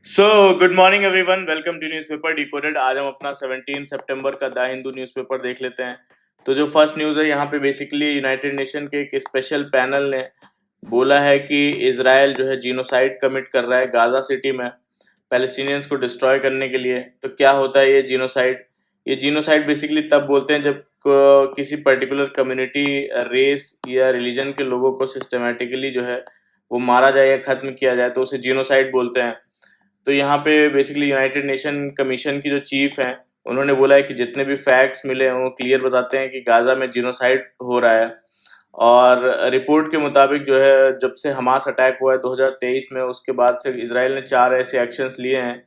So good morning everyone, welcome to newspaper decoded. आज हम अपना 17 सितंबर का द हिंदू न्यूज़पेपर देख लेते हैं। तो जो फर्स्ट न्यूज़ है यहाँ पे बेसिकली यूनाइटेड नेशन के एक स्पेशल पैनल ने बोला है कि इजराइल जो है जीनोसाइड कमिट कर रहा है गाजा सिटी में पैलेस्टीनियंस को डिस्ट्रॉय करने के लिए। तो क्या होता है ये जीनोसाइड? ये जीनोसाइड बेसिकली तब बोलते हैं जब किसी पर्टिकुलर कम्युनिटी, रेस या रिलीजन के लोगों को सिस्टमेटिकली जो है वो मारा जाए या खत्म किया जाए, तो उसे जीनोसाइड बोलते हैं। तो यहाँ पे बेसिकली यूनाइटेड नेशन कमीशन की जो चीफ हैं, उन्होंने बोला है कि जितने भी फैक्ट्स मिले हैं वो क्लियर बताते हैं कि गाजा में जीनोसाइड हो रहा है। और रिपोर्ट के मुताबिक जो है जब से हमास अटैक हुआ है 2023 में, उसके बाद से इसराइल ने 4 ऐसे एक्शंस लिए हैं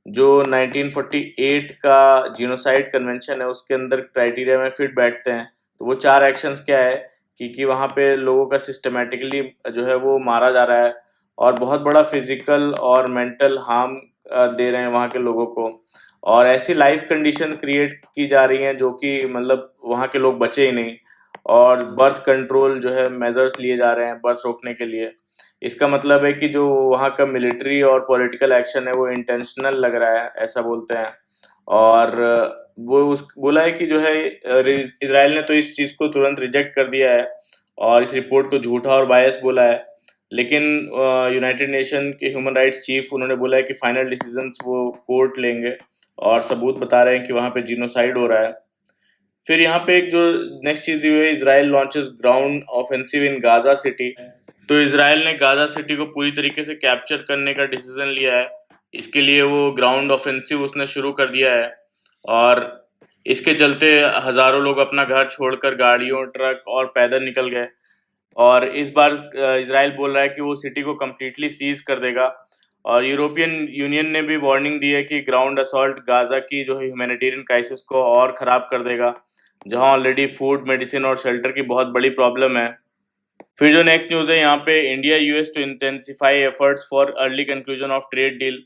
जो 1948 का जीनोसाइड कन्वेंशन है उसके अंदर क्राइटेरिया में फिट बैठते हैं। तो वो 4 एक्शंस क्या है कि वहाँ पे लोगों का सिस्टमेटिकली जो है वो मारा जा रहा है और बहुत बड़ा फिजिकल और मेंटल हार्म दे रहे हैं वहाँ के लोगों को। और ऐसी लाइफ कंडीशन क्रिएट की जा रही हैं जो कि मतलब वहाँ के लोग बचे ही नहीं। और बर्थ कंट्रोल जो है मेजर्स लिए जा रहे हैं बर्थ रोकने के लिए। इसका मतलब है कि जो वहाँ का मिलिट्री और पॉलिटिकल एक्शन है वो इंटेंशनल लग रहा है, ऐसा बोलते हैं। और वो उस बोला है कि जो है इसराइल ने तो इस चीज़ को तुरंत रिजेक्ट कर दिया है और इस रिपोर्ट को झूठा और बायस बोला है। लेकिन यूनाइटेड नेशन के ह्यूमन राइट्स चीफ उन्होंने बोला है कि फाइनल डिसीजंस वो कोर्ट लेंगे और सबूत बता रहे हैं कि वहाँ पे जीनोसाइड हो रहा है। फिर यहाँ पे एक जो नेक्स्ट चीज हुई है, Israel launches ground offensive in Gaza city. तो इसराइल ने गाजा सिटी को पूरी तरीके से कैप्चर करने का डिसीजन लिया है। इसके लिए वो ग्राउंड ऑफेंसिव उसने शुरू कर दिया है और इसके चलते हजारों लोग अपना घर छोड़कर गाड़ियों, ट्रक और पैदल निकल गए। और इस बार इसराइल बोल रहा है कि वो सिटी को कम्प्लीटली सीज कर देगा। और यूरोपियन यूनियन ने भी वार्निंग दी है कि ग्राउंड असॉल्ट गाजा की जो है ह्यूमैनिटेरियन क्राइसिस को और ख़राब कर देगा, जहां ऑलरेडी फूड, मेडिसिन और शेल्टर की बहुत बड़ी प्रॉब्लम है। फिर जो नेक्स्ट न्यूज़ है यहाँ पे, India US to intensify efforts for early conclusion of trade deal.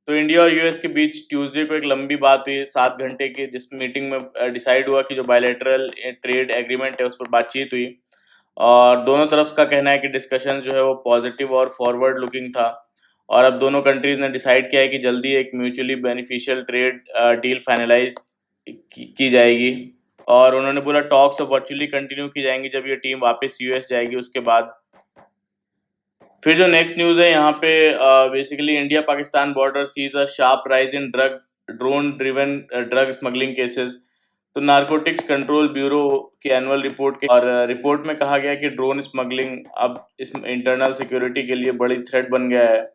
तो इंडिया और यूएस के बीच ट्यूसडे को एक लंबी बात हुई 7 घंटे की, जिस मीटिंग में डिसाइड हुआ कि जो बायलैटरल ट्रेड एग्रीमेंट है उस पर बातचीत हुई। और दोनों तरफ का कहना है कि डिस्कशंस जो है वो पॉजिटिव और फॉरवर्ड लुकिंग था। और अब दोनों कंट्रीज ने डिसाइड किया है कि जल्दी एक mutually beneficial trade deal finalize की जाएगी। और उन्होंने बोला टॉक्स अब वर्चुअली कंटिन्यू की जाएंगी जब ये टीम वापस यूएस जाएगी उसके बाद। फिर जो नेक्स्ट न्यूज़ है यहाँ पे, basically India Pakistan border sees a sharp rise in drone driven drug smuggling cases. तो नारकोटिक्स कंट्रोल ब्यूरो की एनुअल रिपोर्ट के और रिपोर्ट में कहा गया कि ड्रोन स्मगलिंग अब इस इंटरनल सिक्योरिटी के लिए बड़ी थ्रेट बन गया है।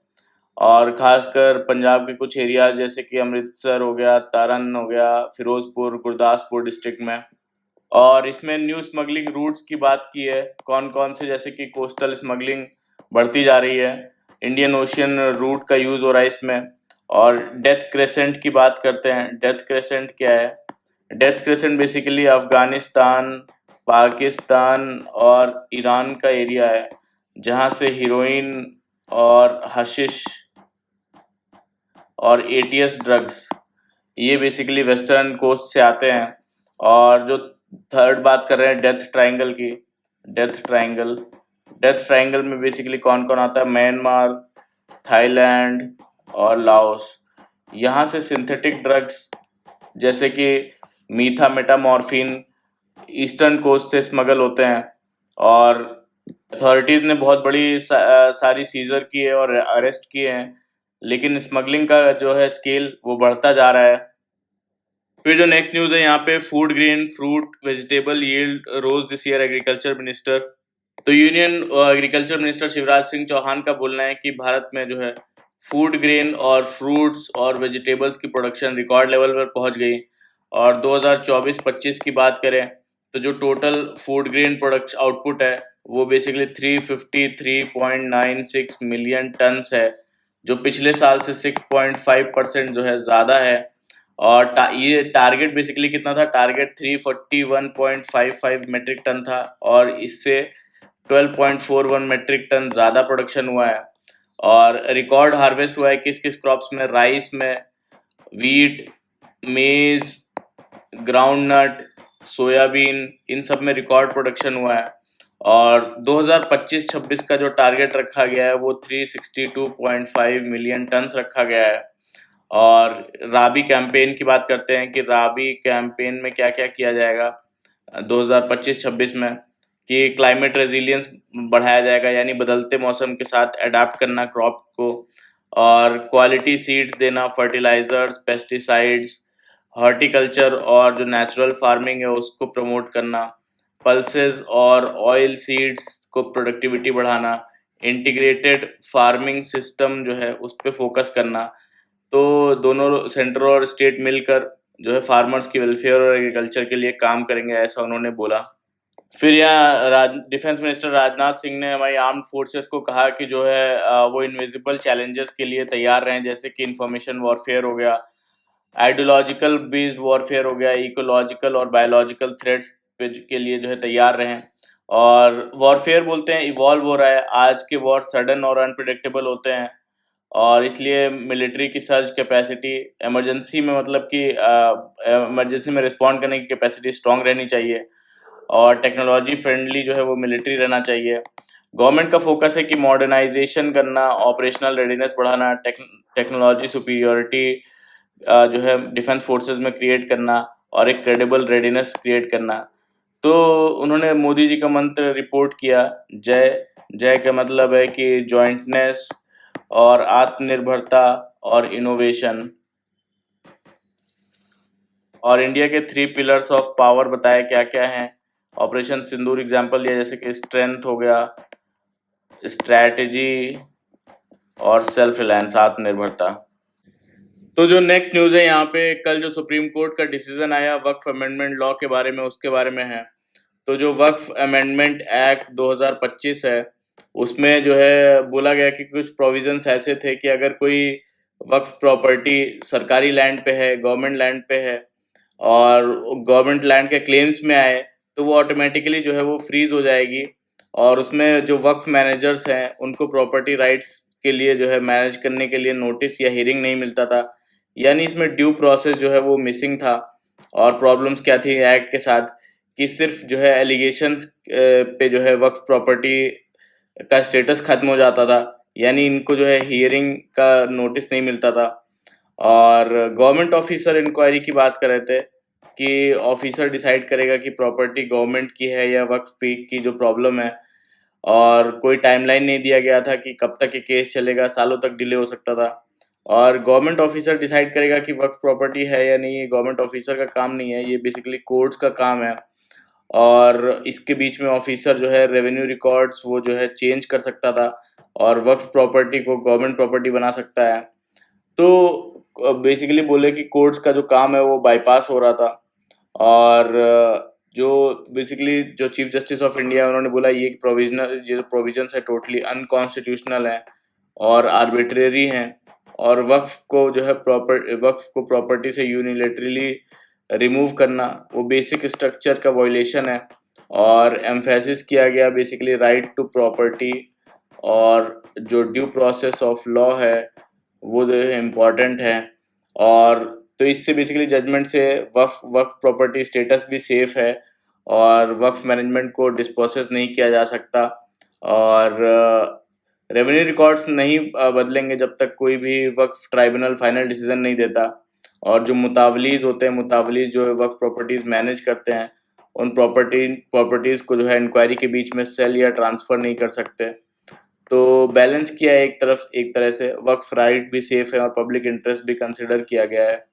और खासकर पंजाब के कुछ एरियाज जैसे कि अमृतसर हो गया, तारन हो गया, फिरोजपुर, गुरदासपुर डिस्ट्रिक्ट में। और इसमें न्यू स्मगलिंग रूट्स की बात की है, कौन कौन से, जैसे कि कोस्टल स्मगलिंग बढ़ती जा रही है, इंडियन ओशियन रूट का यूज़ हो रहा है इसमें। और डेथ क्रेसेंट की बात करते हैं। डेथ क्रेसेंट क्या है? Death crescent basically Afghanistan, Pakistan और ईरान का एरिया है जहाँ से हीरोइन और हशिश और एटीएस ड्रग्स ये बेसिकली वेस्टर्न कोस्ट से आते हैं। और जो थर्ड बात कर रहे हैं डेथ ट्रायंगल की, डेथ ट्रायंगल डेथ ट्रायंगल में बेसिकली कौन कौन आता है? म्यांमार, थाईलैंड और लाओस। यहाँ से सिंथेटिक ड्रग्स जैसे कि मीथा मेटामॉर्फिन ईस्टर्न कोस्ट से स्मगल होते हैं। और अथॉरिटीज़ ने बहुत बड़ी सारी सीजर की है और अरेस्ट किए हैं, लेकिन स्मगलिंग का जो है स्केल वो बढ़ता जा रहा है। फिर जो नेक्स्ट न्यूज़ है यहाँ पे, food grain fruit vegetable yield rose this year, agriculture minister. तो union agriculture minister Shivraj Singh Chouhan का बोलना है कि भारत में जो है फूड ग्रेन और फ्रूट्स और वेजिटेबल्स की प्रोडक्शन रिकॉर्ड लेवल पर पहुंच गई। और 2024-25 की बात करें तो जो total food grain product output है वो बेसिकली 353.96 मिलियन टन्स है, जो पिछले साल से 6.5% जो है ज़्यादा है। और ये टारगेट बेसिकली कितना था? टारगेट 341.55 मेट्रिक टन था और इससे 12.41 मेट्रिक टन ज़्यादा प्रोडक्शन हुआ है। और रिकॉर्ड हार्वेस्ट हुआ है किस किस क्रॉप्स में? राइस में, वीट, मेज, ग्राउंडनट, सोयाबीन, इन सब में रिकॉर्ड प्रोडक्शन हुआ है। और 2025-26 का जो टारगेट रखा गया है वो 362.5 मिलियन टन्स रखा गया है। और राबी कैंपेन की बात करते हैं कि राबी कैंपेन में क्या क्या किया जाएगा 2025-26 में, कि क्लाइमेट रेजिलियंस बढ़ाया जाएगा, यानी बदलते मौसम के साथ अडाप्ट करना क्रॉप को, और क्वालिटी सीड्स देना, फर्टिलाइजर्स, पेस्टिसाइड्स, हॉर्टिकल्चर और जो नेचुरल फार्मिंग है उसको प्रमोट करना, पल्सेस और ऑयल सीड्स को प्रोडक्टिविटी बढ़ाना, इंटीग्रेटेड फार्मिंग सिस्टम जो है उस पे फोकस करना। तो दोनों सेंटर और स्टेट मिलकर जो है फार्मर्स की वेलफेयर और एग्रीकल्चर के लिए काम करेंगे, ऐसा उन्होंने बोला। फिर यहाँ डिफेंस मिनिस्टर राजनाथ सिंह ने हमारी आर्म्ड फोर्सेस को कहा कि जो है वो इनविजिबल चैलेंजेस के लिए तैयार रहें, जैसे कि इंफॉर्मेशन वॉरफेयर हो गया, आइडियोलॉजिकल बेस्ड वॉरफेयर हो गया, इकोलॉजिकल और बायोलॉजिकल थ्रेट्स के लिए जो है तैयार रहें। और वॉरफेयर बोलते हैं इवॉल्व हो रहा है, आज के वॉर सडन और अनप्रिडिक्टेबल होते हैं, और इसलिए मिलिट्री की सर्च कैपेसिटी इमरजेंसी में, मतलब कि इमरजेंसी में रिस्पॉन्ड करने की कैपेसिटी स्ट्रांग रहनी चाहिए, और टेक्नोलॉजी फ्रेंडली जो है वो मिलिट्री रहना चाहिए। गवर्नमेंट का फोकस है कि मॉडर्नाइजेशन करना, ऑपरेशनल रेडीनेस बढ़ाना, टेक्नोलॉजी सुपीरियोरिटी जो है डिफेंस फोर्सेस में क्रिएट करना, और एक क्रेडिबल रेडीनेस क्रिएट करना। तो उन्होंने मोदी जी का मंत्र रिपोर्ट किया, जय। जय का मतलब है कि जॉइंटनेस और आत्मनिर्भरता और इनोवेशन। और इंडिया के 3 पिलर्स ऑफ पावर बताए क्या क्या हैं। ऑपरेशन सिंदूर एग्जाम्पल दिया, जैसे कि स्ट्रेंथ हो गया, स्ट्रैटेजी और सेल्फ रिलायंस, आत्मनिर्भरता। तो जो नेक्स्ट न्यूज़ है यहाँ पे, कल जो सुप्रीम कोर्ट का डिसीजन आया वक्फ अमेंडमेंट लॉ के बारे में, उसके बारे में है। तो जो वक्फ अमेंडमेंट एक्ट 2025 है, उसमें जो है बोला गया कि कुछ प्रोविजंस ऐसे थे कि अगर कोई वक्फ प्रॉपर्टी सरकारी लैंड पे है, गवर्नमेंट लैंड पे है, और गवर्नमेंट लैंड के क्लेम्स में आए, तो वो ऑटोमेटिकली जो है वो फ्रीज हो जाएगी। और उसमें जो वक्फ मैनेजर्स हैं उनको प्रॉपर्टी राइट्स के लिए जो है मैनेज करने के लिए नोटिस या हियरिंग नहीं मिलता था, यानी इसमें ड्यू प्रोसेस जो है वो मिसिंग था। और प्रॉब्लम्स क्या थी एक्ट के साथ, कि सिर्फ जो है एलिगेशंस पे जो है वक्फ प्रॉपर्टी का स्टेटस खत्म हो जाता था, यानी इनको जो है हियरिंग का नोटिस नहीं मिलता था। और गवर्नमेंट ऑफिसर इंक्वायरी की बात कर रहे थे कि ऑफिसर डिसाइड करेगा कि प्रॉपर्टी गवर्नमेंट की है या वक्फ की जो प्रॉब्लम है। और कोई टाइमलाइन नहीं दिया गया था कि कब तक ये केस चलेगा, सालों तक डिले हो सकता था। और गवर्नमेंट ऑफिसर डिसाइड करेगा कि वक्फ प्रॉपर्टी है या नहीं, ये गवर्नमेंट ऑफिसर का काम नहीं है, ये बेसिकली कोर्ट्स का काम है। और इसके बीच में ऑफिसर जो है रेवेन्यू रिकॉर्ड्स वो जो है चेंज कर सकता था, और वक्फ प्रॉपर्टी को गवर्नमेंट प्रॉपर्टी बना सकता है। तो बेसिकली बोले कि कोर्ट्स का जो काम है वो बाईपास हो रहा था। और जो बेसिकली जो चीफ जस्टिस ऑफ इंडिया उन्होंने बोला ये प्रोविजनल, ये जो प्रोविजंस है टोटली अनकॉन्स्टिट्यूशनल है और आर्बिट्रेरी हैं, और वक्फ को प्रॉपर्टी से यूनिलेटरली रिमूव करना वो बेसिक स्ट्रक्चर का वायलेशन है। और एम्फेसिस किया गया बेसिकली राइट टू प्रॉपर्टी, और जो ड्यू प्रोसेस ऑफ लॉ है वो जो है इम्पॉर्टेंट है। और तो इससे बेसिकली जजमेंट से वक्फ प्रॉपर्टी स्टेटस भी सेफ है, और वक्फ मैनेजमेंट को डिस्पोसेस नहीं किया जा सकता। और रेवेन्यू रिकॉर्ड्स नहीं बदलेंगे जब तक कोई भी वक्फ ट्राइब्यूनल फाइनल डिसीजन नहीं देता। और जो मुतावलीज होते हैं, मुतावलीज जो है वक्फ प्रॉपर्टीज मैनेज करते हैं, उन प्रॉपर्टीज को जो है इंक्वायरी के बीच में सेल या ट्रांसफर नहीं कर सकते। तो बैलेंस किया है एक तरह से, वक्फ राइट भी सेफ है और पब्लिक इंटरेस्ट भी कंसिडर किया गया है।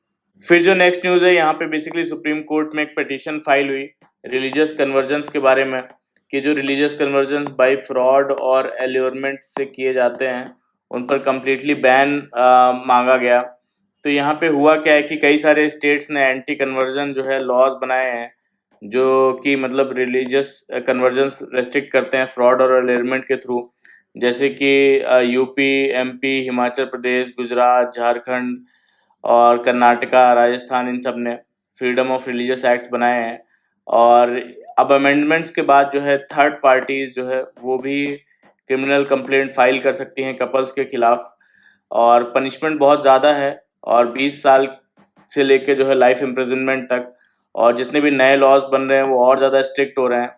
फिर जो नेक्स्ट न्यूज़ है यहाँ पे बेसिकली सुप्रीम कोर्ट में एक पिटीशन फाइल हुई रिलीजियस कन्वर्जन्स के बारे में, कि जो रिलीजियस कन्वर्जन्स बाय फ्रॉड और एल्योरमेंट से किए जाते हैं उन पर कम्प्लीटली बैन मांगा गया। तो यहाँ पे हुआ क्या है कि कई सारे स्टेट्स ने एंटी कन्वर्जन जो है लॉज बनाए हैं, जो कि मतलब रिलीजियस कन्वर्जन्स रेस्ट्रिक्ट करते हैं फ्रॉड और एल्योरमेंट के थ्रू, जैसे कि यूपी, एमपी, हिमाचल प्रदेश, गुजरात, झारखंड और कर्नाटका, राजस्थान, इन सब ने फ्रीडम ऑफ रिलीजियस एक्ट्स बनाए हैं। और अब अमेंडमेंट्स के बाद जो है थर्ड पार्टीज जो है वो भी क्रिमिनल कंप्लेंट फाइल कर सकती हैं कपल्स के खिलाफ, और पनिशमेंट बहुत ज़्यादा है, और 20 साल से लेके जो है लाइफ इम्प्रिजनमेंट तक। और जितने भी नए लॉज बन रहे हैं वो और ज़्यादा स्ट्रिक्ट हो रहे हैं।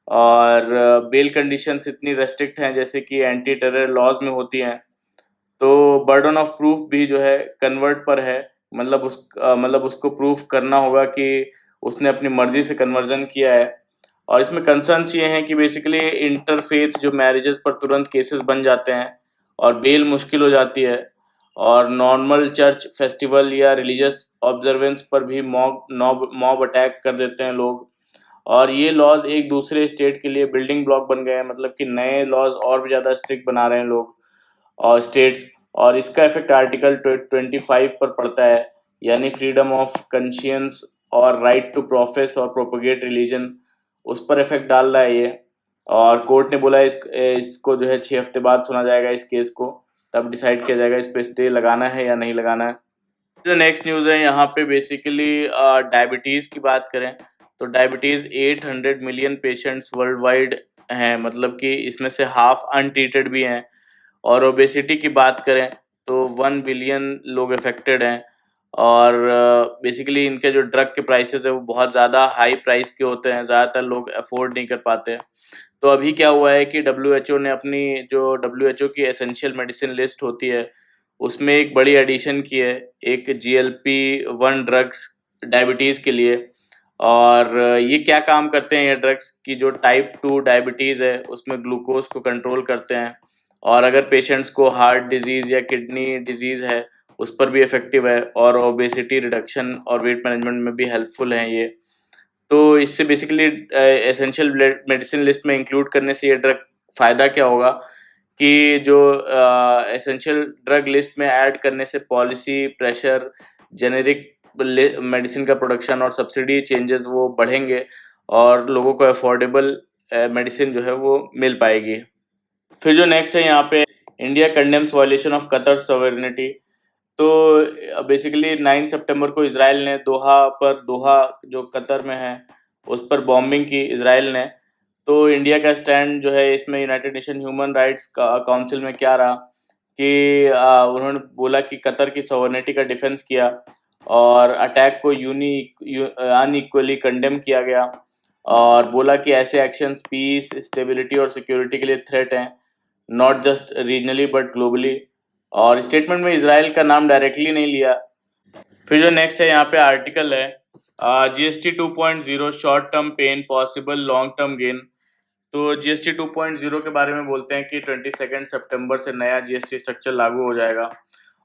और बेल कंडीशंस इतनी रेस्ट्रिक्ट हैं जैसे कि एंटी टेरर लॉज में होती हैं। तो बर्डन ऑफ प्रूफ भी जो है कन्वर्ट पर है, मतलब उसको प्रूफ करना होगा कि उसने अपनी मर्जी से कन्वर्जन किया है। और इसमें कंसर्न्स ये हैं कि बेसिकली इंटरफेथ जो मैरिजेस पर तुरंत केसेस बन जाते हैं और बेल मुश्किल हो जाती है, और नॉर्मल चर्च फेस्टिवल या रिलीजियस ऑब्जर्वेंस पर भी मॉब अटैक कर देते हैं लोग। और ये लॉज एक दूसरे स्टेट के लिए बिल्डिंग ब्लॉक बन गए हैं, मतलब कि नए लॉज और भी ज़्यादा स्ट्रिक्ट बना रहे हैं लोग और स्टेट्स। और इसका इफेक्ट आर्टिकल 25 पर पड़ता है, यानी फ्रीडम ऑफ कंशियंस और राइट टू प्रोफेस और प्रोपोगेट रिलीजन, उस पर इफेक्ट डाल रहा है ये। और कोर्ट ने बोला इसको जो है 6 हफ्ते बाद सुना जाएगा इस केस को, तब डिसाइड किया जाएगा इस पे स्टे लगाना है या नहीं लगाना है। जो नेक्स्ट न्यूज़ है यहाँ पे बेसिकली डायबिटीज़ की बात करें तो diabetes 800 million patients world wide हैं, मतलब कि इसमें से हाफ अनट्रीटेड भी हैं। और ओबेसिटी की बात करें तो 1 बिलियन लोग अफेक्टेड हैं। और बेसिकली इनके जो ड्रग के प्राइसेस है वो बहुत ज़्यादा हाई प्राइस के होते हैं, ज़्यादातर लोग अफोर्ड नहीं कर पाते। तो अभी क्या हुआ है कि डब्ल्यूएचओ ने अपनी जो डब्ल्यूएचओ की एसेंशियल मेडिसिन लिस्ट होती है उसमें एक बड़ी एडिशन की है, एक GLP-1 ड्रग्स डायबिटीज़ के लिए। और ये क्या काम करते हैं ये ड्रग्स कि जो टाइप 2 डायबिटीज़ है उसमें ग्लूकोज को कंट्रोल करते हैं। और अगर पेशेंट्स को हार्ट डिजीज़ या किडनी डिजीज़ है उस पर भी इफ़ेक्टिव है, और ओबेसिटी रिडक्शन और वेट मैनेजमेंट में भी हेल्पफुल हैं ये। तो इससे बेसिकली एसेंशियल मेडिसिन लिस्ट में इंक्लूड करने से ये ड्रग फ़ायदा क्या होगा कि जो एसेंशियल ड्रग लिस्ट में ऐड करने से पॉलिसी प्रेशर, जेनेरिक मेडिसिन का प्रोडक्शन और सब्सिडी चेंजेस वो बढ़ेंगे और लोगों को अफोर्डेबल मेडिसिन जो है वो मिल पाएगी। फिर जो नेक्स्ट है यहाँ पे, India condemns violation of Qatar sovereignty. तो बेसिकली 9 सितंबर को इसराइल ने दोहा जो कतर में है उस पर बॉम्बिंग की इसराइल ने। तो इंडिया का स्टैंड जो है इसमें United nation human rights council में क्या रहा कि उन्होंने बोला कि कतर की सॉवरेनिटी का डिफेंस किया और अटैक को अनइक्वली कंडेम किया गया, और बोला कि ऐसे एक्शंस पीस, स्टेबिलिटी और सिक्योरिटी के लिए थ्रेट हैं, not just regionally but globally. और स्टेटमेंट में इसराइल का नाम डायरेक्टली नहीं लिया। फिर जो नेक्स्ट है यहाँ पे आर्टिकल है, GST 2.0 short term pain possible long term gain. तो GST 2.0 के बारे में बोलते हैं कि 22 सितंबर से नया GST स्ट्रक्चर लागू हो जाएगा।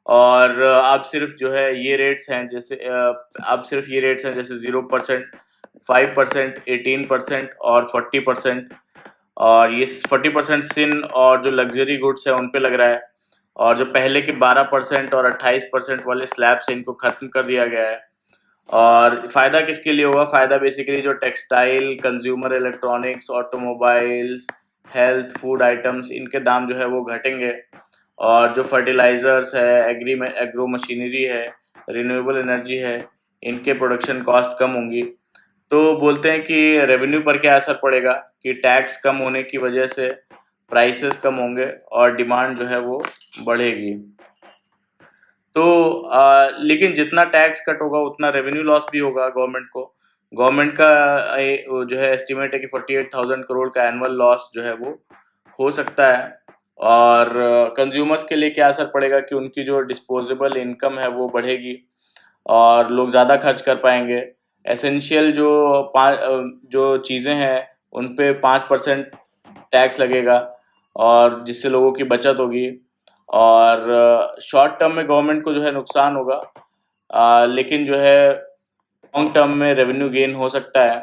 और अब सिर्फ जो है ये रेट्स हैं जैसे अब सिर्फ ये रेट्स हैं जैसे 0%, 5%, 18% और 40%। और ये 40% सिन और जो लग्जरी गुड्स है उन पे लग रहा है, और जो पहले के 12% और 28% वाले स्लैब्स हैं इनको खत्म कर दिया गया है। और फ़ायदा किसके लिए होगा? फ़ायदा बेसिकली जो textile, consumer electronics, automobiles, health, food items, इनके दाम जो है वो घटेंगे। और जो फर्टिलाइज़र्स है, एग्रो मशीनरी है, रिन्यूएबल एनर्जी है, इनके प्रोडक्शन कॉस्ट कम होंगी। तो बोलते हैं कि रेवेन्यू पर क्या असर पड़ेगा कि टैक्स कम होने की वजह से प्राइसेस कम होंगे और डिमांड जो है वो बढ़ेगी। तो लेकिन जितना टैक्स कट होगा उतना रेवेन्यू लॉस भी होगा गवर्नमेंट को। गवर्नमेंट का वो जो है एस्टिमेट है कि 48,000 करोड़ का एनुअल लॉस जो है वो हो सकता है। और कंज्यूमर्स के लिए क्या असर पड़ेगा कि उनकी जो डिस्पोजेबल इनकम है वो बढ़ेगी और लोग ज़्यादा खर्च कर पाएंगे। एसेंशियल जो चीज़ें हैं उन पे 5% टैक्स लगेगा और जिससे लोगों की बचत होगी। और शॉर्ट टर्म में गवर्नमेंट को जो है नुकसान होगा, लेकिन जो है लॉन्ग टर्म में रेवेन्यू गेन हो सकता है।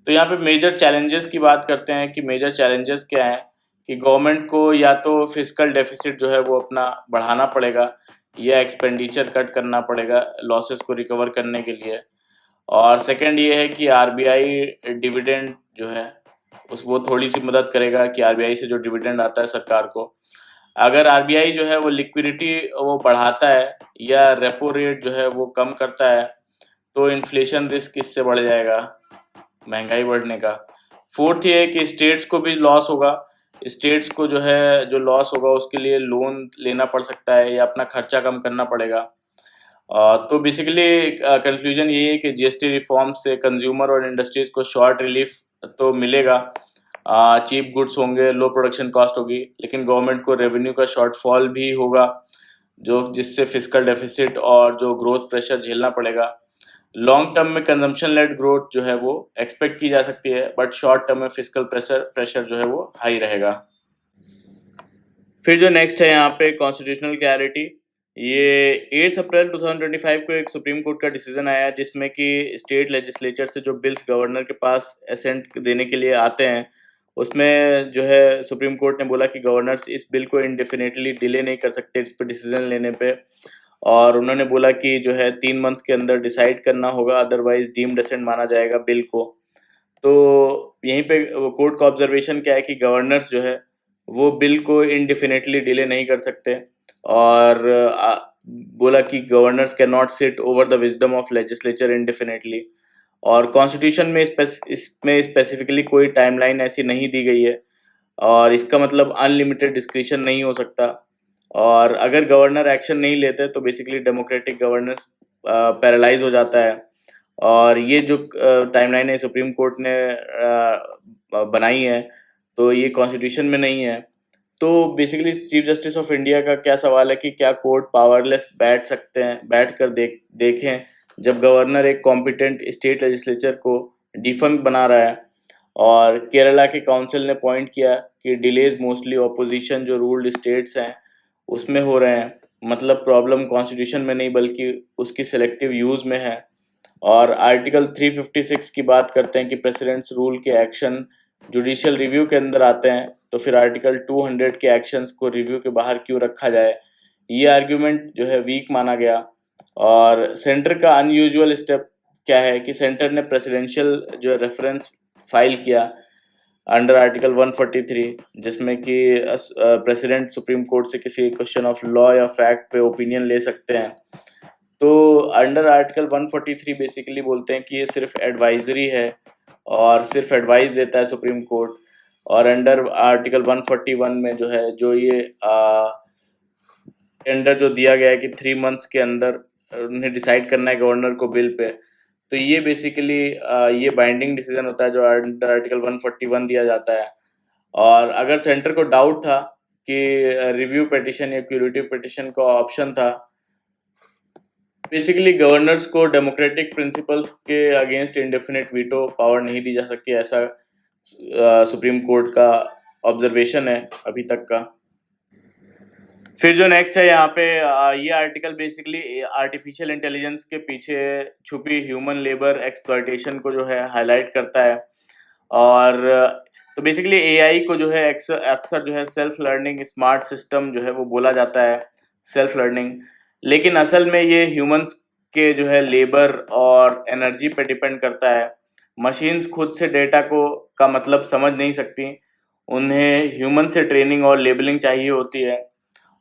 तो यहाँ पे मेजर चैलेंजेस की बात करते हैं कि मेजर चैलेंजेस क्या हैं कि गवर्नमेंट को या तो फिस्कल डेफिसिट जो है वो अपना बढ़ाना पड़ेगा या एक्सपेंडिचर कट करना पड़ेगा लॉसेस को रिकवर करने के लिए। और सेकंड ये है कि आरबीआई डिविडेंड जो है उस वो थोड़ी सी मदद करेगा कि आरबीआई से जो डिविडेंड आता है सरकार को, अगर आरबीआई जो है वो लिक्विडिटी वो बढ़ाता है या रेपो रेट जो है वो कम करता है तो इन्फ्लेशन रिस्क इससे बढ़ जाएगा, महंगाई बढ़ने का। फोर्थ ये है कि स्टेट्स को भी लॉस होगा। स्टेट्स को जो है जो लॉस होगा उसके लिए लोन लेना पड़ सकता है या अपना खर्चा कम करना पड़ेगा। तो बेसिकली कंक्लूजन यही है कि जीएसटी रिफॉर्म से कंज्यूमर और इंडस्ट्रीज को शॉर्ट रिलीफ तो मिलेगा, चीप गुड्स होंगे, लो प्रोडक्शन कॉस्ट होगी, लेकिन गवर्नमेंट को रेवेन्यू का शॉर्टफॉल भी होगा, जो जिससे फिस्कल डेफिसिट और जो ग्रोथ प्रेशर झेलना पड़ेगा। लॉन्ग टर्म में कंजम्पशन लेड ग्रोथ जो है वो एक्सपेक्ट की जा सकती है, बट शॉर्ट टर्म में फिस्कल प्रेशर जो है वो हाई रहेगा। फिर जो नेक्स्ट है यहाँ पे कॉन्स्टिट्यूशनल क्लैरिटी। ये 8 अप्रैल 2025 को एक सुप्रीम कोर्ट का डिसीजन आया जिसमें कि स्टेट लेजिस्लेचर से जो बिल्स गवर्नर के पास असेंट देने के लिए आते हैं, उसमें जो है सुप्रीम कोर्ट ने बोला कि गवर्नर्स इस बिल को इंडेफिनेटली डिले नहीं कर सकते इस पर डिसीजन लेने पे, और उन्होंने बोला कि जो है 3 मंथ्स के अंदर डिसाइड करना होगा, अदरवाइज डीम्ड असेंट माना जाएगा बिल को। तो यहीं पे कोर्ट का ऑब्जर्वेशन क्या है कि गवर्नर्स जो है वो बिल को इनडिफिनिटली डिले नहीं कर सकते, और बोला कि governors can not sit over the wisdom of legislature indefinitely, और कॉन्स्टिट्यूशन में इसमें स्पेसिफिकली कोई टाइमलाइन ऐसी नहीं दी गई है, और इसका मतलब अनलिमिटेड डिस्क्रिशन नहीं हो सकता, और अगर गवर्नर एक्शन नहीं लेते तो बेसिकली डेमोक्रेटिक गवर्नेंस पैरालाइज हो जाता है। और ये जो टाइमलाइन है सुप्रीम कोर्ट ने बनाई है, तो ये कॉन्स्टिट्यूशन में नहीं है। तो basically chief justice of India का क्या सवाल है कि क्या कोर्ट पावरलेस बैठ सकते हैं, बैठ कर देखें जब गवर्नर एक कॉम्पिटेंट स्टेट लेजिस्लेचर को डिफंक्ट बना रहा है। और केरला के काउंसिल ने पॉइंट किया कि डिलेज मोस्टली ऑपोजिशन जो रूल्ड स्टेट्स हैं उसमें हो रहे हैं, मतलब प्रॉब्लम कॉन्स्टिट्यूशन में नहीं बल्कि उसकी सेलेक्टिव यूज़ में है। और आर्टिकल 356 की बात करते हैं कि प्रेसिडेंट्स रूल के एक्शन जुडिशियल रिव्यू के अंदर आते हैं, तो फिर आर्टिकल 200 के एक्शंस को रिव्यू के बाहर क्यों रखा जाए, ये आर्ग्यूमेंट जो है वीक माना गया। और सेंटर का अनयूजुअल स्टेप क्या है कि सेंटर ने प्रेसिडेंशियल जो रेफरेंस फाइल किया अंडर आर्टिकल 143, जिसमें कि प्रेसिडेंट सुप्रीम कोर्ट से किसी क्वेश्चन ऑफ लॉ या फैक्ट पे ओपिनियन ले सकते हैं। तो अंडर आर्टिकल 143 बेसिकली बोलते हैं कि ये सिर्फ एडवाइजरी है और सिर्फ एडवाइस देता है सुप्रीम कोर्ट, और अंडर आर्टिकल 141 में जो है जो ये टेंडर जो दिया गया है कि 3 मंथ्स के अंदर उन्हें डिसाइड करना है गवर्नर को बिल पे, तो ये बेसिकली ये बाइंडिंग डिसीजन होता है जो अंडर आर्टिकल 141 दिया जाता है। और अगर सेंटर को डाउट था कि रिव्यू पिटिशन या क्यूरेटिव पिटिशन का ऑप्शन था, बेसिकली गवर्नर्स को डेमोक्रेटिक प्रिंसिपल्स के अगेंस्ट इंडेफिनिट वीटो पावर नहीं दी जा सकती, ऐसा सुप्रीम कोर्ट का ऑब्जर्वेशन है अभी तक का। फिर जो नेक्स्ट है यहाँ पे ये आर्टिकल बेसिकली आर्टिफिशियल इंटेलिजेंस के पीछे छुपी ह्यूमन लेबर एक्सप्लॉयटेशन को जो है हाईलाइट करता है। और तो बेसिकली एआई को जो है अक्सर जो है सेल्फ लर्निंग स्मार्ट सिस्टम जो है वो बोला जाता है, सेल्फ लर्निंग, लेकिन असल में ये ह्यूमंस के जो है लेबर और एनर्जी पे डिपेंड करता है। मशीन्स खुद से डेटा को का मतलब समझ नहीं सकती, उन्हें ह्यूमन से ट्रेनिंग और लेबलिंग चाहिए होती है।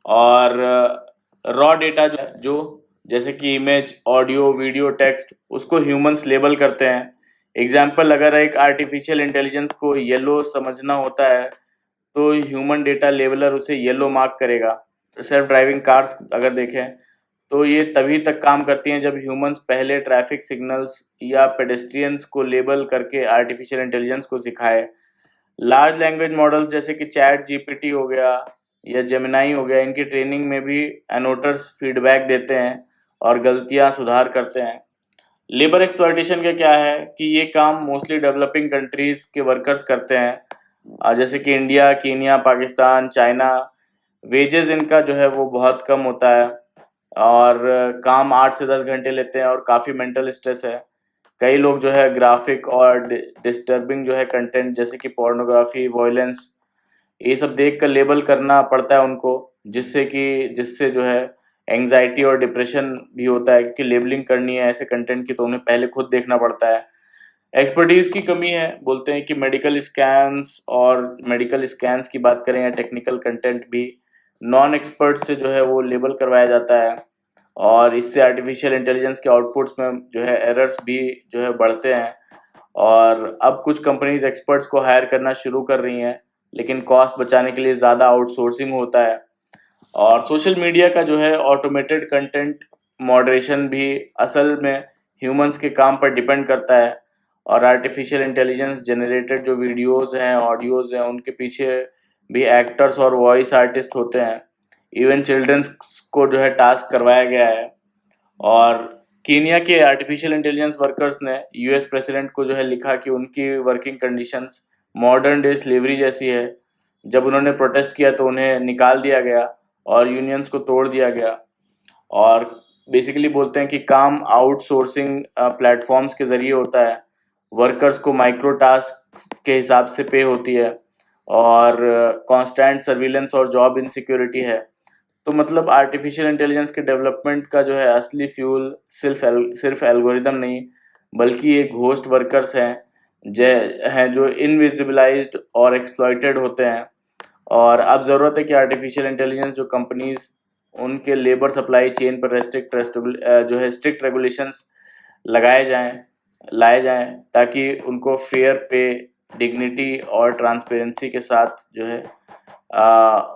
और रॉ डेटा जो जैसे कि इमेज, ऑडियो, वीडियो, टेक्स्ट, उसको ह्यूमंस लेबल करते हैं। एग्जाम्पल, अगर एक आर्टिफिशियल इंटेलिजेंस को येलो समझना होता है तो ह्यूमन डेटा लेबलर उसे येलो मार्क करेगा। सेल्फ ड्राइविंग कार्स अगर देखें तो ये तभी तक काम करती हैं जब ह्यूमंस पहले ट्रैफिक सिग्नल्स या पेडेस्ट्रियंस को लेबल करके आर्टिफिशियल इंटेलिजेंस को सिखाए। लार्ज लैंग्वेज मॉडल्स जैसे कि चैट जीपीटी हो गया या जेमिनाई हो गया, इनकी ट्रेनिंग में भी एनोटर्स फीडबैक देते हैं और गलतियां सुधार करते हैं। लेबर एक्सप्लॉयटेशन का क्या है कि ये काम मोस्टली डेवलपिंग कंट्रीज के वर्कर्स करते हैं, जैसे कि India, Kenya, Pakistan, China. Wages इनका जो है वो बहुत कम होता है और काम 8 से 10 घंटे लेते हैं और काफ़ी मेंटल स्ट्रेस है। कई लोग जो है ग्राफिक और डिस्टर्बिंग जो है कंटेंट जैसे कि पोर्नोग्राफी, वायलेंस, ये सब देख कर लेबल करना पड़ता है उनको, जिससे जो है एंग्जाइटी और डिप्रेशन भी होता है, क्योंकि लेबलिंग करनी है ऐसे कंटेंट की तो उन्हें पहले खुद देखना पड़ता है। एक्सपर्टीज की कमी है, बोलते हैं कि मेडिकल स्कैन्स की बात करें या टेक्निकल कंटेंट भी नॉन एक्सपर्ट से जो है वो लेबल करवाया जाता है, और इससे आर्टिफिशियल इंटेलिजेंस के आउटपुट्स में जो है एरर्स भी जो है बढ़ते हैं। और अब कुछ कंपनीज एक्सपर्ट्स को हायर करना शुरू कर रही हैं, लेकिन कॉस्ट बचाने के लिए ज़्यादा आउटसोर्सिंग होता है। और सोशल मीडिया का जो है ऑटोमेटेड कंटेंट मॉडरेशन भी असल में ह्यूमंस के काम पर डिपेंड करता है, और आर्टिफिशियल इंटेलिजेंस जनरेटेड जो वीडियोस हैं, ऑडियोज हैं, उनके पीछे भी एक्टर्स और वॉइस आर्टिस्ट होते हैं। इवन चिल्ड्रंस को जो है टास्क करवाया गया है। और कीनिया के आर्टिफिशियल इंटेलिजेंस वर्कर्स ने यूएस प्रेसिडेंट को जो है लिखा कि उनकी working conditions modern day slavery जैसी है। जब उन्होंने प्रोटेस्ट किया तो उन्हें निकाल दिया गया और यूनियंस को तोड़ दिया गया। और बेसिकली बोलते हैं कि काम आउटसोर्सिंग प्लेटफॉर्म्स के ज़रिए होता है। वर्कर्स को माइक्रो टास्क के हिसाब से पे होती है और कांस्टेंट सर्विलेंस और जॉब इनसिक्योरिटी है। तो मतलब आर्टिफिशियल इंटेलिजेंस के डेवलपमेंट का जो है असली फ्यूल सिर्फ एल्गोरिदम नहीं, बल्कि ये घोस्ट वर्कर्स हैं जो इनविजिबलाइज्ड और एक्सप्लॉइटेड होते हैं। और अब ज़रूरत है कि आर्टिफिशियल इंटेलिजेंस जो कंपनीज उनके लेबर सप्लाई चेन पर स्ट्रिक्ट रेगुलेशंस लाए जाएं ताकि उनको फेयर पे, डिग्निटी और ट्रांसपेरेंसी के साथ जो है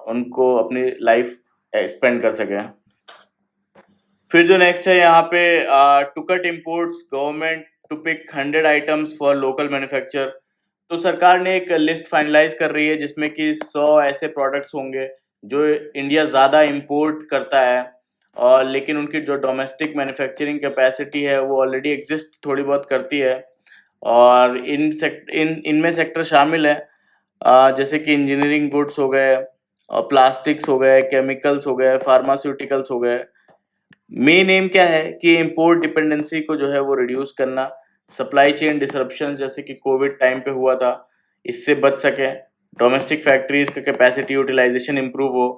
उनको अपनी लाइफ स्पेंड कर सकें। फिर जो नेक्स्ट है यहाँ पे to cut imports government to pick 100 items for local manufacture. तो सरकार ने एक लिस्ट फाइनलाइज कर रही है जिसमें कि 100 ऐसे प्रोडक्ट्स होंगे जो इंडिया ज़्यादा इंपोर्ट करता है, और लेकिन उनकी जो डोमेस्टिक मैन्युफैक्चरिंग कैपेसिटी है वो ऑलरेडी एग्जिस्ट थोड़ी बहुत करती है। और इनमें सेक्टर शामिल है जैसे कि इंजीनियरिंग गुड्स हो गए, और प्लास्टिक्स हो गए, केमिकल्स हो गए, फार्मास्यूटिकल्स हो गए। मेन एम क्या है कि इंपोर्ट डिपेंडेंसी को जो है वो रिड्यूस करना, सप्लाई चेन डिसरप्शन जैसे कि कोविड टाइम पे हुआ था, इससे बच सके, डोमेस्टिक फैक्ट्रीज का कैपेसिटी यूटिलाइजेशन इम्प्रूव हो।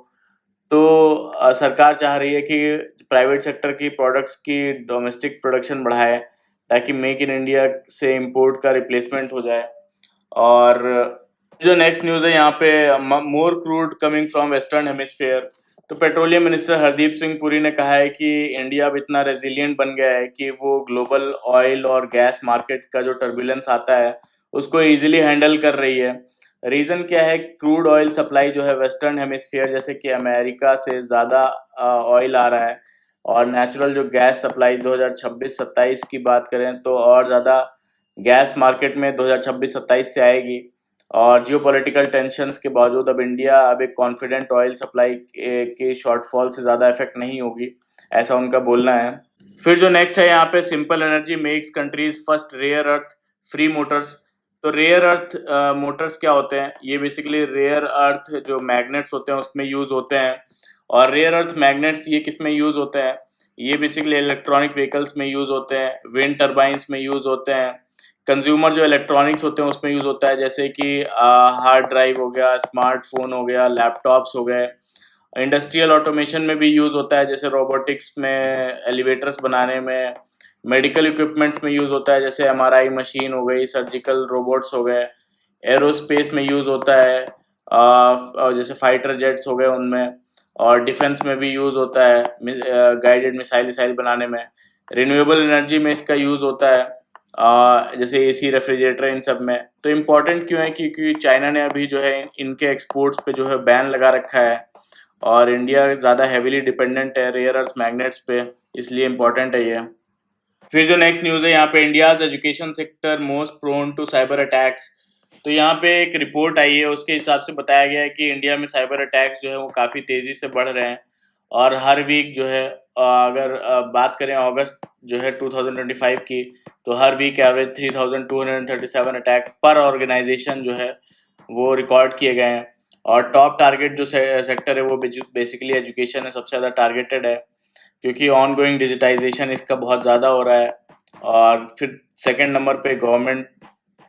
तो सरकार चाह रही है कि प्राइवेट सेक्टर की प्रोडक्ट्स की डोमेस्टिक प्रोडक्शन बढ़ाए ताकि मेक इन इंडिया से इंपोर्ट का रिप्लेसमेंट हो जाए। और जो नेक्स्ट न्यूज़ है यहाँ पे, more crude coming from western hemisphere. तो पेट्रोलियम मिनिस्टर हरदीप सिंह पुरी ने कहा है कि इंडिया अब इतना रेजिलियंट बन गया है कि वो ग्लोबल ऑयल और गैस मार्केट का जो टर्बुलेंस आता है उसको इजीली हैंडल कर रही है। रीज़न क्या है? क्रूड ऑयल सप्लाई जो है वेस्टर्न हेमिस्फीयर जैसे कि अमेरिका से ज़्यादा ऑयल आ रहा है, और नेचुरल जो गैस सप्लाई 2026-27 की बात करें तो और ज़्यादा गैस मार्केट में 2026-27 से आएगी। और जियोपॉलिटिकल टेंशंस के बावजूद अब इंडिया अब एक कॉन्फिडेंट ऑयल सप्लाई के शॉर्टफॉल से ज़्यादा इफेक्ट नहीं होगी, ऐसा उनका बोलना है। फिर जो नेक्स्ट है यहाँ पे, simple energy makes countries first rare earth free motors. तो रेयर अर्थ मोटर्स क्या होते हैं? ये बेसिकली रेयर अर्थ जो मैग्नेट्स होते हैं उसमें यूज़ होते हैं। और रेयर अर्थ मैग्नेट्स ये किस में यूज़ होते हैं? ये बेसिकली इलेक्ट्रॉनिक व्हीकल्स में यूज़ होते हैं, विंड टर्बाइंस में यूज़ होते हैं, कंज्यूमर जो इलेक्ट्रॉनिक्स होते हैं उसमें यूज़ होता है, जैसे कि हार्ड ड्राइव हो गया, स्मार्टफोन हो गया, लैपटॉप्स हो गए। इंडस्ट्रियल ऑटोमेशन में भी यूज़ होता है, जैसे रोबोटिक्स में, एलिवेटर्स बनाने में, मेडिकल इक्विपमेंट्स में यूज़ होता है, जैसे एमआरआई मशीन हो गई, सर्जिकल रोबोट्स हो गए। एरोस्पेस में यूज़ होता है और जैसे फाइटर जेट्स हो गए उनमें। और डिफेंस में भी यूज़ होता है गाइडेड मिसाइल बनाने में। रिन्यूएबल एनर्जी में इसका यूज़ होता है जैसे एसी, रेफ्रिजरेटर, इन सब में। तो इम्पोर्टेंट क्यों है? क्योंकि चाइना ने अभी जो है इनके एक्सपोर्ट्स पे जो है बैन लगा रखा है, और इंडिया ज़्यादा हैविली डिपेंडेंट है रेयर अर्थ मैग्नेट्स पे, इसलिए इम्पोर्टेंट है ये। फिर जो नेक्स्ट न्यूज़ है यहाँ पे, India's education sector most prone to cyber attacks. तो यहाँ पे एक रिपोर्ट आई है, उसके हिसाब से बताया गया है कि इंडिया में साइबर अटैक्स जो है वो काफ़ी तेज़ी से बढ़ रहे हैं। और हर वीक जो है अगर बात करें अगस्त जो है 2025 की, तो हर वीक एवरेज 3237 अटैक पर ऑर्गेनाइजेशन जो है वो रिकॉर्ड किए गए हैं। और टॉप टारगेट जो सेक्टर है वो बेसिकली एजुकेशन है, सबसे ज़्यादा टारगेटेड है क्योंकि ऑन गोइंग डिजिटाइजेशन इसका बहुत ज़्यादा हो रहा है। और फिर सेकंड नंबर पे गवर्नमेंट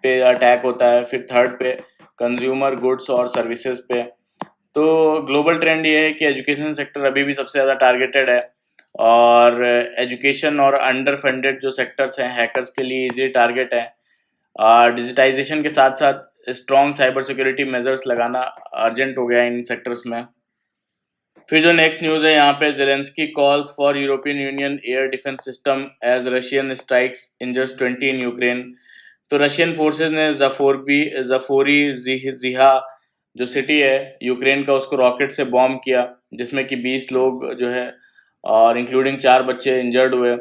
पे अटैक होता है, फिर थर्ड पे कंज्यूमर गुड्स और सर्विसेज पे। तो ग्लोबल ट्रेंड ये है कि एजुकेशन सेक्टर अभी भी सबसे ज़्यादा टारगेटेड है, और एजुकेशन और अंडर फंडेड जो सेक्टर्स हैं हैकर्स के लिए इजी टारगेट है। डिजिटाइजेशन के साथ साथ स्ट्रॉन्ग साइबर सिक्योरिटी मेजर्स लगाना अर्जेंट हो गया इन सेक्टर्स में। फिर जो नेक्स्ट न्यूज़ है यहाँ पे, Zelensky calls for European Union air defence system as Russian strikes injures 20 in Ukraine. तो रशियन फोर्सेज ने ज़फोरिज़िहा जो सिटी है यूक्रेन का, उसको रॉकेट से बॉम्ब किया, जिसमें कि 20 लोग जो है और इंक्लूडिंग 4 बच्चे इंजर्ड हुए।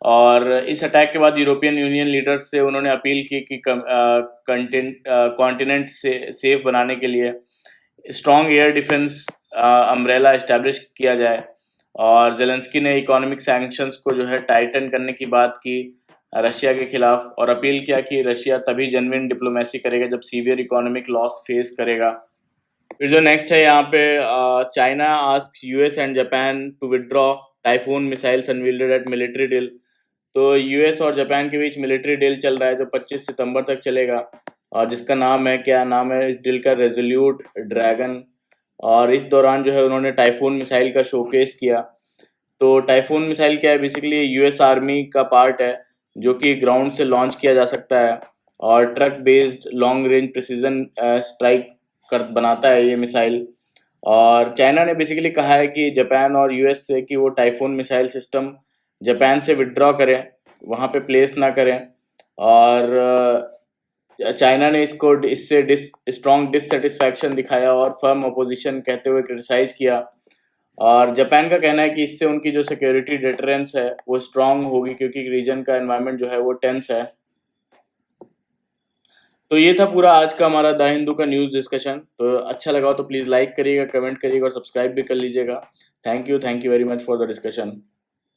और इस अटैक के बाद यूरोपियन यूनियन लीडर्स से उन्होंने अपील की कि कॉन्टिनेंट से सेफ बनाने के लिए strong air defence umbrella establish किया जाए। और जेलेंस्की ने इकोनॉमिक सैंक्शंस को जो है टाइटन करने की बात की रशिया के खिलाफ, और अपील किया कि रशिया तभी जेन्युइन डिप्लोमेसी करेगा जब सीवियर इकोनॉमिक लॉस फेस करेगा। फिर जो नेक्स्ट है यहाँ पे, China asks US and Japan to withdraw typhoon missiles unveiled at military deal. तो यूएस और जापान के बीच मिलिट्री डील चल रहा है जो 25 सितंबर तक चलेगा, और जिसका नाम है, क्या नाम है इस डील का, रेजोल्यूट ड्रैगन। और इस दौरान जो है उन्होंने टाइफून मिसाइल का शोकेस किया। तो टाइफून मिसाइल क्या है, बेसिकली यूएस आर्मी का पार्ट है जो कि ग्राउंड से लॉन्च किया जा सकता है, और truck based long range precision strike कर बनाता है ये मिसाइल। और चाइना ने बेसिकली कहा है कि जापान और यूएस से कि वो टाइफून मिसाइल सिस्टम जापान से विड्रॉ करें, वहाँ पे प्लेस ना करें। और चाइना ने इससे स्ट्रॉन्ग डिससेटिस्फैक्शन दिखाया और फर्म अपोजिशन कहते हुए क्रिटिसाइज किया। और जापान का कहना है कि इससे उनकी जो सिक्योरिटी डिटरेंस है वो स्ट्रांग होगी, क्योंकि रीजन का एनवायरनमेंट जो है वो टेंस है। तो ये था पूरा आज का हमारा द हिंदू का न्यूज़ डिस्कशन। तो अच्छा लगा हो तो प्लीज़ लाइक करिएगा, कमेंट करिएगा और सब्सक्राइब भी कर लीजिएगा। Thank you very much for the discussion.